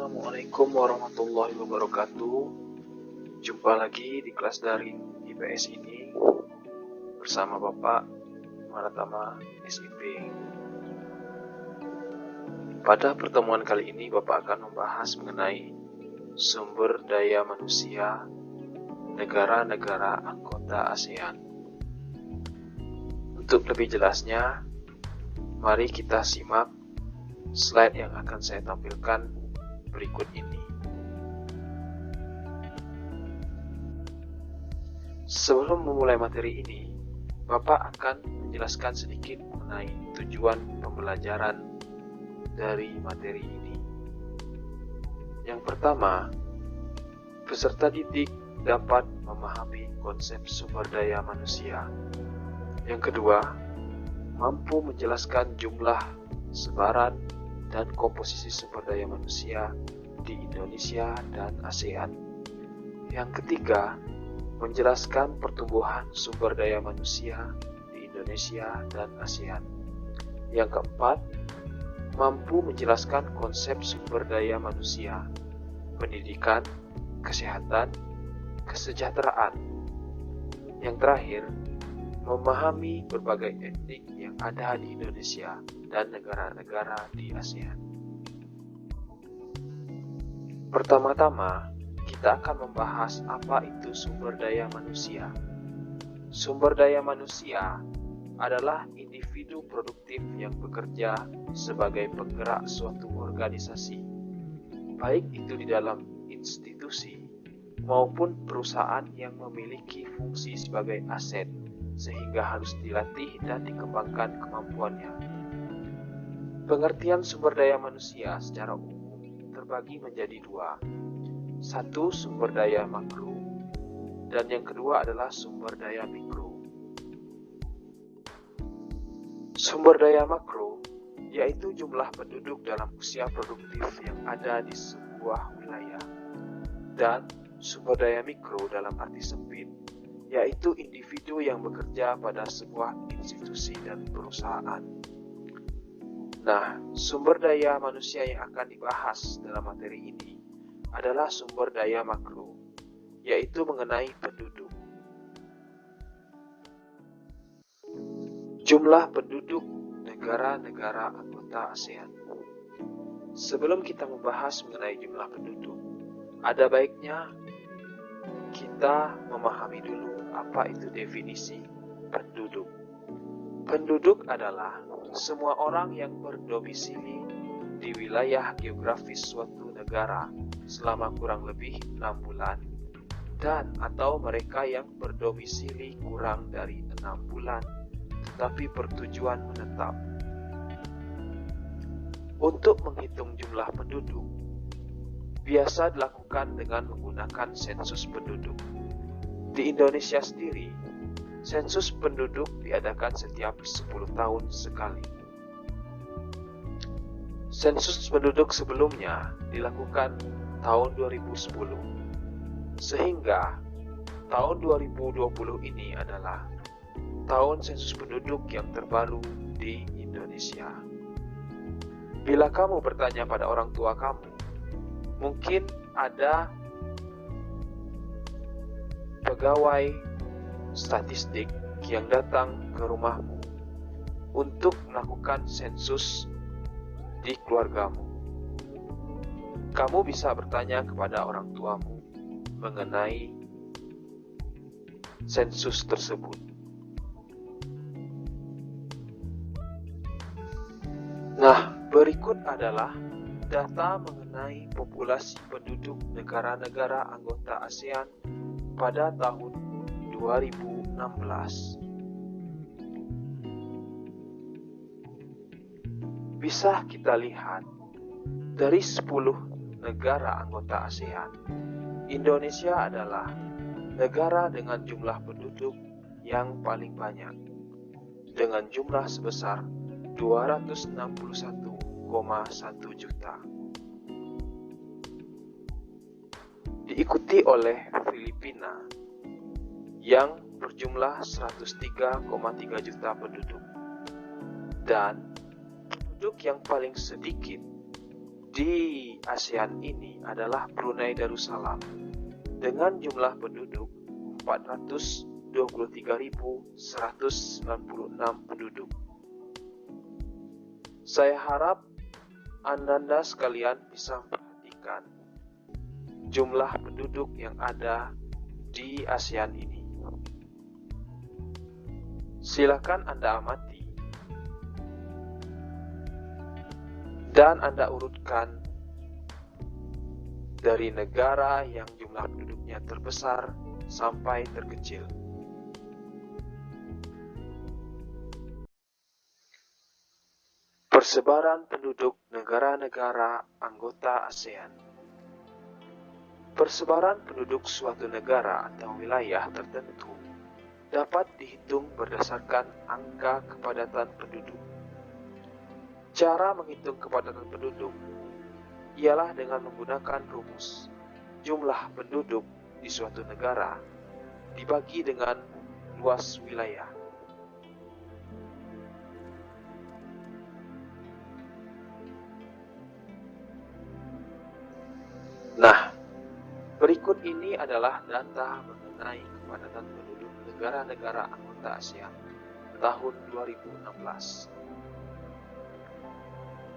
Assalamualaikum warahmatullahi wabarakatuh. Jumpa lagi di kelas daring IPS ini bersama Bapak Maratama SIP. Pada pertemuan kali ini Bapak akan membahas mengenai sumber daya manusia negara-negara anggota ASEAN. Untuk lebih jelasnya, mari kita simak slide yang akan saya tampilkan berikut ini. Sebelum memulai materi ini, Bapak akan menjelaskan sedikit mengenai tujuan pembelajaran dari materi ini. Yang pertama, peserta didik dapat memahami konsep sumber daya manusia. Yang kedua, mampu menjelaskan jumlah, sebaran, dan komposisi sumber daya manusia di Indonesia dan ASEAN. Yang ketiga, menjelaskan pertumbuhan sumber daya manusia di Indonesia dan ASEAN. Yang keempat, mampu menjelaskan konsep sumber daya manusia, pendidikan, kesehatan, kesejahteraan. Yang terakhir, memahami berbagai etnik yang ada di Indonesia dan negara-negara di ASEAN. Pertama-tama, kita akan membahas apa itu sumber daya manusia. Sumber daya manusia adalah individu produktif yang bekerja sebagai penggerak suatu organisasi, baik itu di dalam institusi maupun perusahaan yang memiliki fungsi sebagai aset, sehingga harus dilatih dan dikembangkan kemampuannya. Pengertian sumber daya manusia secara umum terbagi menjadi dua. Satu, sumber daya makro, dan yang kedua adalah sumber daya mikro. Sumber daya makro yaitu jumlah penduduk dalam usia produktif yang ada di sebuah wilayah. Dan sumber daya mikro dalam arti sempit yaitu individu yang bekerja pada sebuah institusi dan perusahaan. Nah, sumber daya manusia yang akan dibahas dalam materi ini adalah sumber daya makro, yaitu mengenai penduduk. Jumlah penduduk negara-negara anggota ASEAN. Sebelum kita membahas mengenai jumlah penduduk, ada baiknya kita memahami dulu apa itu definisi penduduk. Penduduk adalah semua orang yang berdomisili di wilayah geografis suatu negara selama kurang lebih 6 bulan dan atau mereka yang berdomisili kurang dari 6 bulan tetapi bertujuan menetap. Untuk menghitung jumlah penduduk biasa dilakukan dengan menggunakan sensus penduduk. Di Indonesia sendiri, sensus penduduk diadakan setiap 10 tahun sekali. Sensus penduduk sebelumnya dilakukan tahun 2010, sehingga tahun 2020 ini adalah tahun sensus penduduk yang terbaru di Indonesia. Bila kamu bertanya pada orang tua kamu, mungkin ada pegawai statistik yang datang ke rumahmu untuk melakukan sensus di keluargamu. Kamu bisa bertanya kepada orang tuamu mengenai sensus tersebut. Nah, berikut adalah data mengenai populasi penduduk negara-negara anggota ASEAN pada tahun 2016. Bisa kita lihat, dari 10 negara anggota ASEAN, Indonesia adalah negara dengan jumlah penduduk yang paling banyak, dengan jumlah sebesar 261,1 juta. Diikuti oleh Filipina yang berjumlah 103,3 juta penduduk. Dan penduduk yang paling sedikit di ASEAN ini adalah Brunei Darussalam dengan jumlah penduduk 423.196 penduduk. Saya harap Anda sekalian bisa memperhatikan jumlah penduduk yang ada di ASEAN ini. Silakan Anda amati dan Anda urutkan dari negara yang jumlah penduduknya terbesar sampai terkecil. Persebaran penduduk negara-negara anggota ASEAN. Persebaran penduduk suatu negara atau wilayah tertentu dapat dihitung berdasarkan angka kepadatan penduduk. Cara menghitung kepadatan penduduk ialah dengan menggunakan rumus jumlah penduduk di suatu negara dibagi dengan luas wilayah. Nah, berikut ini adalah data mengenai kepadatan penduduk negara-negara anggota ASEAN tahun 2016.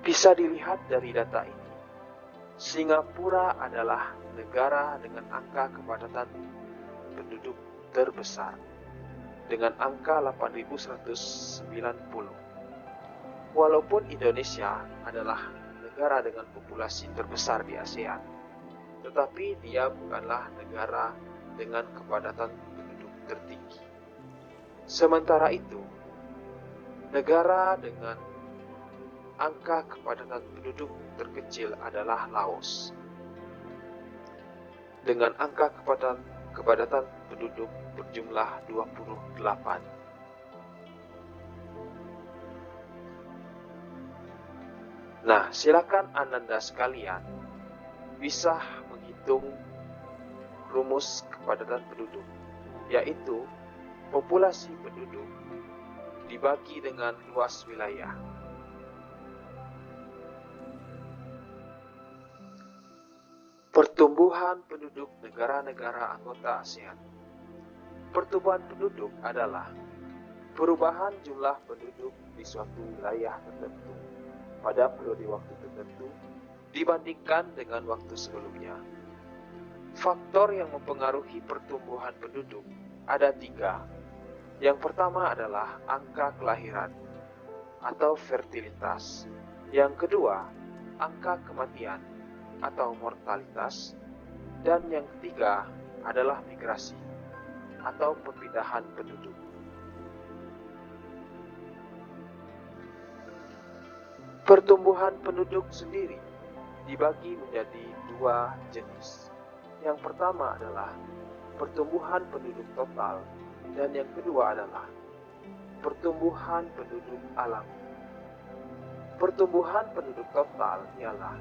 Bisa dilihat dari data ini, Singapura adalah negara dengan angka kepadatan penduduk terbesar dengan angka 8.190. Walaupun Indonesia adalah negara dengan populasi terbesar di ASEAN, tetapi dia bukanlah negara dengan kepadatan penduduk tertinggi. Sementara itu, negara dengan angka kepadatan penduduk terkecil adalah Laos, dengan angka kepadatan penduduk berjumlah 28. Nah, silakan Anda sekalian bisa menghitung rumus kepadatan penduduk, yaitu populasi penduduk dibagi dengan luas wilayah. Pertumbuhan penduduk negara-negara anggota ASEAN. Pertumbuhan penduduk adalah perubahan jumlah penduduk di suatu wilayah tertentu pada periode waktu tertentu dibandingkan dengan waktu sebelumnya. Faktor yang mempengaruhi pertumbuhan penduduk ada 3. Yang pertama adalah angka kelahiran atau fertilitas. Yang kedua, angka kematian atau mortalitas. Dan yang ketiga adalah migrasi atau perpindahan penduduk. Pertumbuhan penduduk sendiri dibagi menjadi 2 jenis. Yang pertama adalah pertumbuhan penduduk total dan yang kedua adalah pertumbuhan penduduk alami. Pertumbuhan penduduk total ialah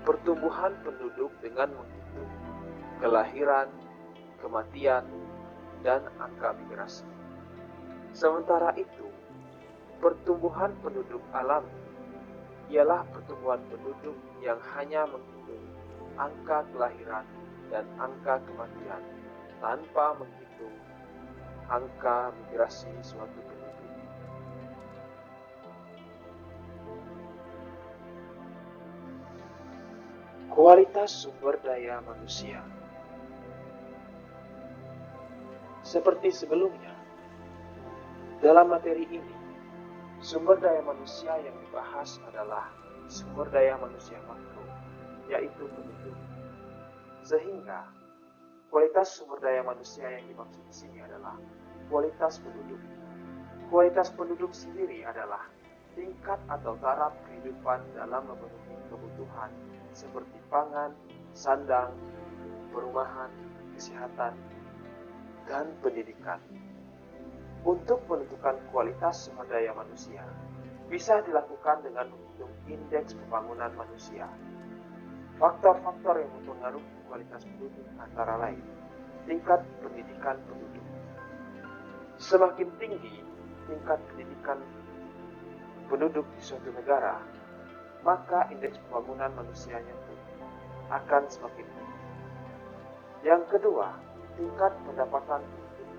pertumbuhan penduduk dengan menghitung kelahiran, kematian, dan angka migrasi. Sementara itu, pertumbuhan penduduk alami ialah pertumbuhan penduduk yang hanya menghitung angka kelahiran dan angka kematian tanpa menghitung angka migrasi suatu penduduk. Kualitas sumber daya manusia. Seperti sebelumnya, dalam materi ini, sumber daya manusia yang dibahas adalah sumber daya manusia makro, yaitu penduduk. Sehingga, kualitas sumber daya manusia yang dimaksud di sini adalah kualitas penduduk. Kualitas penduduk sendiri adalah tingkat atau taraf kehidupan dalam memenuhi kebutuhan seperti pangan, sandang, perumahan, kesehatan, dan pendidikan. Untuk menentukan kualitas sumber daya manusia, bisa dilakukan dengan menghitung indeks pembangunan manusia. Faktor-faktor yang mempengaruhi kualitas penduduk antara lain, tingkat pendidikan penduduk. Semakin tinggi tingkat pendidikan penduduk di suatu negara, maka indeks pembangunan manusianya pun akan semakin tinggi. Yang kedua, tingkat pendapatan penduduk.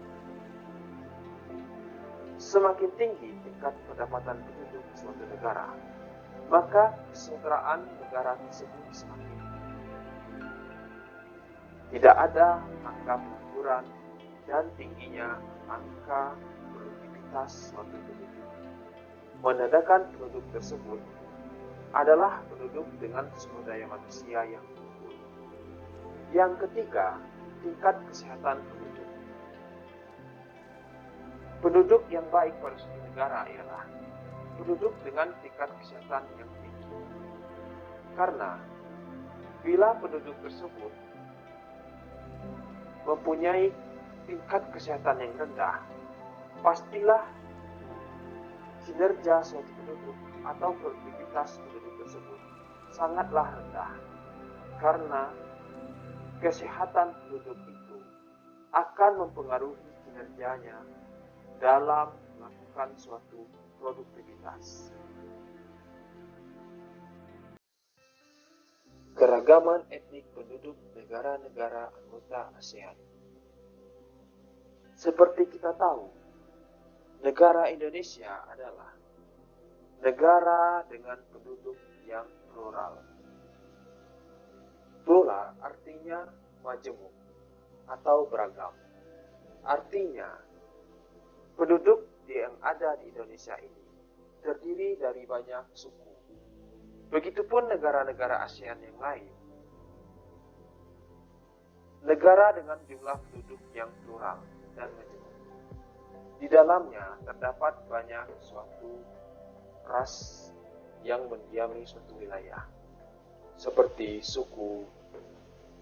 Semakin tinggi tingkat pendapatan penduduk suatu negara, maka kesejahteraan negara tersebut semakin tinggi. Tidak ada angka pengangguran dan tingginya angka produktivitas suatu penduduk menandakan penduduk tersebut adalah penduduk dengan sumber daya manusia yang unggul. Yang ketiga, tingkat kesehatan penduduk. Penduduk yang baik pada suatu negara ialah penduduk dengan tingkat kesehatan yang tinggi. Karena bila penduduk tersebut mempunyai tingkat kesehatan yang rendah, pastilah kinerja suatu penduduk atau produktivitas penduduk tersebut sangatlah rendah, karena kesehatan penduduk itu akan mempengaruhi kinerjanya dalam melakukan suatu produktivitas. Keragaman etnik penduduk negara-negara anggota ASEAN. Seperti kita tahu, negara Indonesia adalah negara dengan penduduk yang plural. Plural artinya majemuk atau beragam. Artinya, penduduk yang ada di Indonesia ini terdiri dari banyak suku. Begitupun negara-negara ASEAN yang lain. Negara dengan jumlah penduduk yang plural dan majemuk. Di dalamnya terdapat banyak suatu ras yang mendiami suatu wilayah, seperti suku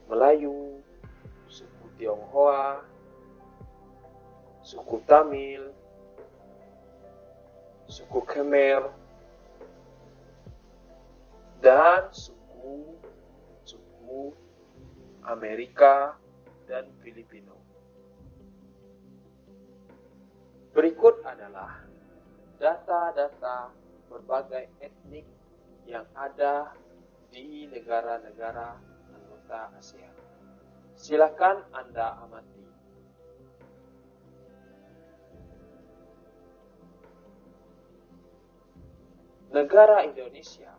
Melayu, suku Tionghoa, suku Tamil, suku Khmer, dan suku Amerika dan Filipino. Berikut adalah data-data berbagai etnik yang ada di negara-negara anggota ASEAN. Silakan Anda amati. Negara Indonesia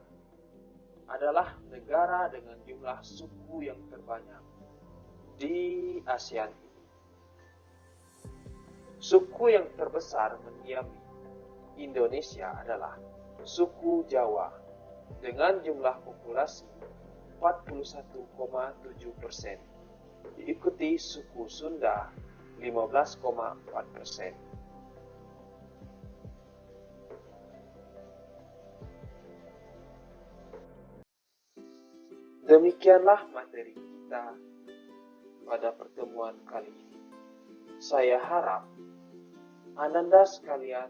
adalah negara dengan jumlah suku yang terbanyak di ASEAN ini. Suku yang terbesar mendiami Indonesia adalah suku Jawa dengan jumlah populasi 41,7%, diikuti suku Sunda 15,4%. Demikianlah materi kita pada pertemuan kali ini. Saya harap Ananda sekalian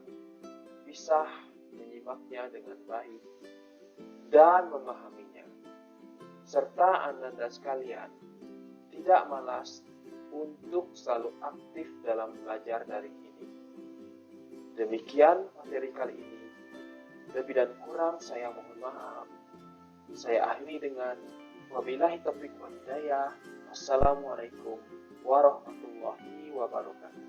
bisa menyimaknya dengan baik dan memahaminya, serta Ananda sekalian tidak malas untuk selalu aktif dalam belajar daring ini. Demikian materi kali ini. Lebih dan kurang saya mohon maaf. Saya akhiri dengan wabillahi taufiq wal hidayah. Wassalamualaikum warahmatullahi wabarakatuh.